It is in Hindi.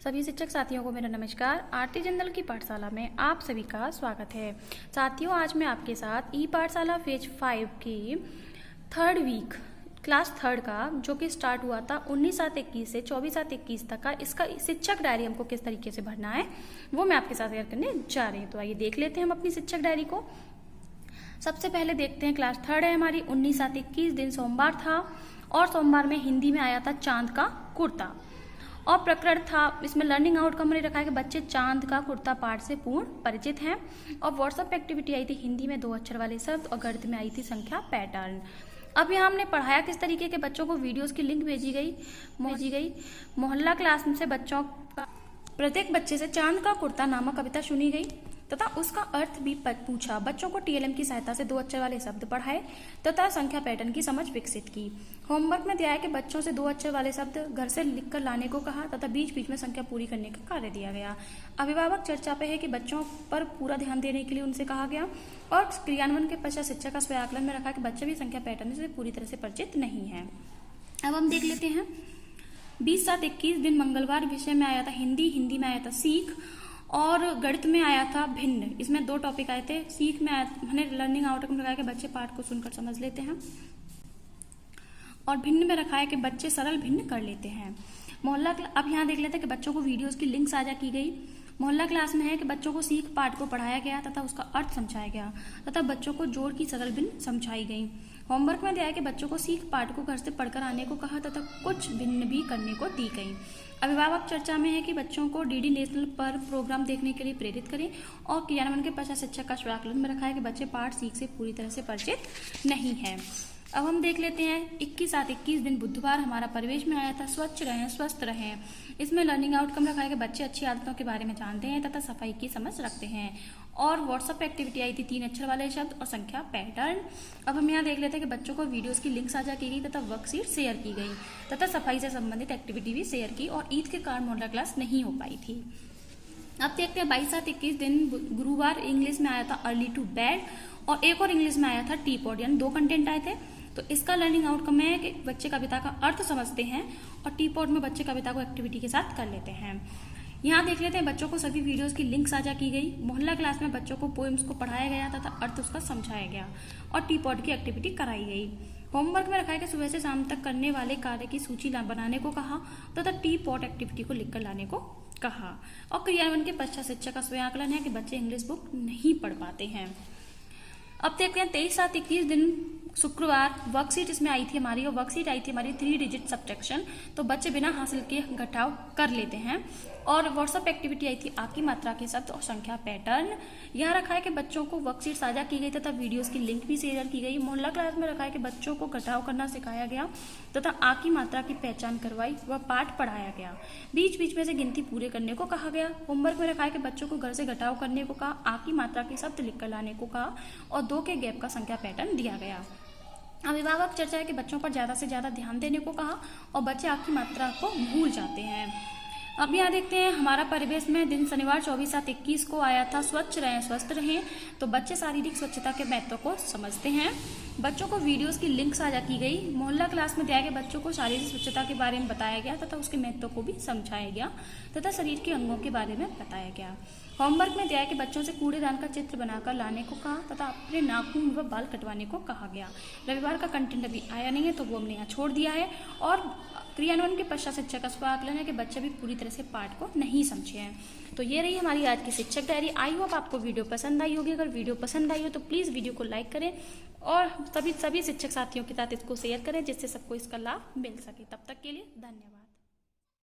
सभी शिक्षक साथियों को मेरा नमस्कार। आरती जिंदल की पाठशाला में आप सभी का स्वागत है। साथियों, आज मैं आपके साथ ई पाठशाला फेज 5 की थर्ड वीक क्लास थर्ड का जो कि स्टार्ट हुआ था 19/7/21 से 24/7/21 तक का, इसका शिक्षक डायरी हमको किस तरीके से भरना है वो मैं आपके साथ शेयर करने जा रही हूँ। तो आइए देख लेते हैं हम अपनी शिक्षक डायरी को। सबसे पहले देखते हैं क्लास थर्ड है हमारी। 19/7/21 दिन सोमवार था और सोमवार में हिंदी में आया था चांद का कुर्ता और प्रकरण था इसमें लर्निंग आउटकम मैंने रखा है कि बच्चे चांद का कुर्ता पाठ से पूर्ण परिचित हैं। और व्हाट्सएप एक्टिविटी आई थी हिंदी में 2 अक्षर वाले शब्द और गणित में आई थी संख्या पैटर्न। अब यहाँ हमने पढ़ाया किस तरीके के बच्चों को वीडियोस की लिंक भेजी गई। मोहल्ला क्लास में से बच्चों का प्रत्येक बच्चे से चांद का कुर्ता नामक कविता सुनी गई तथा उसका अर्थ भी पूछा। बच्चों को टीएलएम की सहायता से 2 अक्षर वाले शब्द पढ़ाए तथा संख्या पैटर्न की समझ विकसित की। होमवर्क में दिया है कि बच्चों से 2 अक्षर वाले शब्द घर से लिखकर लाने को कहा तथा बीच बीच में संख्या पूरी करने का कार्य दिया गया। अभिभावक चर्चा पे है कि बच्चों पर पूरा ध्यान देने के लिए उनसे कहा गया और क्रियान्वयन के पश्चात शिक्षक का स्वयं आकलन में रखा कि बच्चे भी संख्या पैटर्न से पूरी तरह से परिचित नहीं है। अब हम देख लेते हैं 20/7/21 दिन मंगलवार विषय में आया था हिंदी में आया था सीख और गणित में आया था भिन्न। इसमें 2 टॉपिक आए थे। सीख में मैंने लर्निंग आउटकम लगाया कि बच्चे पाठ को सुनकर समझ लेते हैं और भिन्न में रखा है कि बच्चे सरल भिन्न कर लेते हैं। अब यहाँ देख लेते हैं कि बच्चों को वीडियोस की लिंक साझा की गई। मोहल्ला क्लास में है कि बच्चों को सीख पाठ को पढ़ाया गया तथा उसका अर्थ समझाया गया तथा बच्चों को जोड़ की सरल भिन्न समझाई गई। होमवर्क में दिया है कि बच्चों को सीख पाठ को घर से पढ़कर आने को कहा तथा कुछ भिन्न भी करने को दी गई। अभिभावक चर्चा में है कि बच्चों को डीडी नेशनल पर प्रोग्राम देखने के लिए प्रेरित करें और क्रियान्वयन के पश्चात शिक्षक का स्वयं में रखा है कि बच्चे पाठ सीख से पूरी तरह से परिचित नहीं है। अब हम देख लेते हैं 21/7/21 दिन बुधवार हमारा परिवेश में आया था स्वच्छ रहें स्वस्थ रहें। इसमें लर्निंग आउटकम रखा है कि बच्चे अच्छी आदतों के बारे में जानते हैं तथा सफाई की समझ रखते हैं। और व्हाट्सएप एक्टिविटी आई थी 3 अक्षर वाले शब्द और संख्या पैटर्न। अब हम यहाँ देख लेते हैं कि बच्चों को वीडियोस की लिंक साझा की गई तथा वर्कशीट शेयर की गई तथा सफाई से संबंधित एक्टिविटी भी शेयर की और ईद के कारण मोहल्ला क्लास नहीं हो पाई थी। अब देखते हैं 22/7/21 दिन गुरुवार इंग्लिश में आया था अर्ली टू बेड और एक और इंग्लिश में आया था टी पॉट, यानी 2 कंटेंट आए थे। तो इसका लर्निंग आउटकम है कि बच्चे कविता का अर्थ समझते हैं और टी पॉट में बच्चे कविता को एक्टिविटी के साथ कर लेते हैं। यहाँ देख लेते हैं बच्चों को सभी वीडियोस की लिंक साझा की गई। मोहल्ला क्लास में बच्चों को पोएम्स को पढ़ाया गया तथा अर्थ उसका समझाया गया और टी पॉट की एक्टिविटी कराई गई। होमवर्क में रखा है कि सुबह से शाम तक करने वाले कार्य की सूची बनाने को कहा तथा टी पॉट एक्टिविटी को लिखकर लाने को कहा। और क्रियान्वयन के पश्चात शिक्षक का स्वयं आकलन है कि बच्चे इंग्लिश बुक नहीं पढ़ पाते हैं। अब देखते हैं 23/7/21 दिन शुक्रवार वर्कशीट इसमें आई थी हमारी और वर्कशीट आई थी हमारी 3 डिजिट सब्ट्रैक्शन। तो बच्चे बिना हासिल किए घटाव कर लेते हैं। और व्हाट्सएप एक्टिविटी आई थी आ की मात्रा के शब्द और संख्या पैटर्न। यहाँ रखा है कि बच्चों को वर्कशीट साझा की गई तथा वीडियोस की लिंक भी शेयर की गई। मोहल्ला क्लास में रखा है कि बच्चों को घटाव करना सिखाया गया तथा आ की मात्रा की पहचान करवाई व पाठ पढ़ाया गया। बीच बीच में से गिनती पूरे करने को कहा गया। होमवर्क में रखा है कि बच्चों को घर से घटाव करने को कहा, आ की मात्रा के शब्द लिखकर लाने को कहा और 2 के गैप का संख्या पैटर्न दिया गया। अभिभावक चर्चा है कि बच्चों पर ज्यादा से ज्यादा ध्यान देने को कहा और बच्चे आ की मात्रा को भूल जाते हैं। अब यहाँ देखते हैं हमारा परिवेश में दिन शनिवार 24/7/21 को आया था स्वच्छ रहें स्वस्थ रहें। तो बच्चे शारीरिक स्वच्छता के महत्व को समझते हैं। बच्चों को वीडियोस की लिंक साझा की गई। मोहल्ला क्लास में दिया गया बच्चों को शारीरिक स्वच्छता के बारे में बताया गया तथा उसके महत्व को भी समझाया गया तथा शरीर के अंगों के बारे में बताया गया। होमवर्क में दिया है कि बच्चों से कूड़ेदान का चित्र बनाकर लाने को कहा तथा अपने नाखून व बाल कटवाने को कहा गया। रविवार का कंटेंट अभी आया नहीं है तो वो हमने यहाँ छोड़ दिया है। और क्रियान्वयन के पश्चात शिक्षक का स्वयं आकलन है कि बच्चे भी पूरी तरह से पाठ को नहीं समझे हैं। तो ये रही हमारी आज की शिक्षक डायरी। आई होप आपको वीडियो पसंद आई होगी। अगर वीडियो पसंद आई हो तो प्लीज़ वीडियो को लाइक करें और सभी शिक्षक साथियों के साथ इसको शेयर करें जिससे सबको इसका लाभ मिल सके। तब तक के लिए धन्यवाद।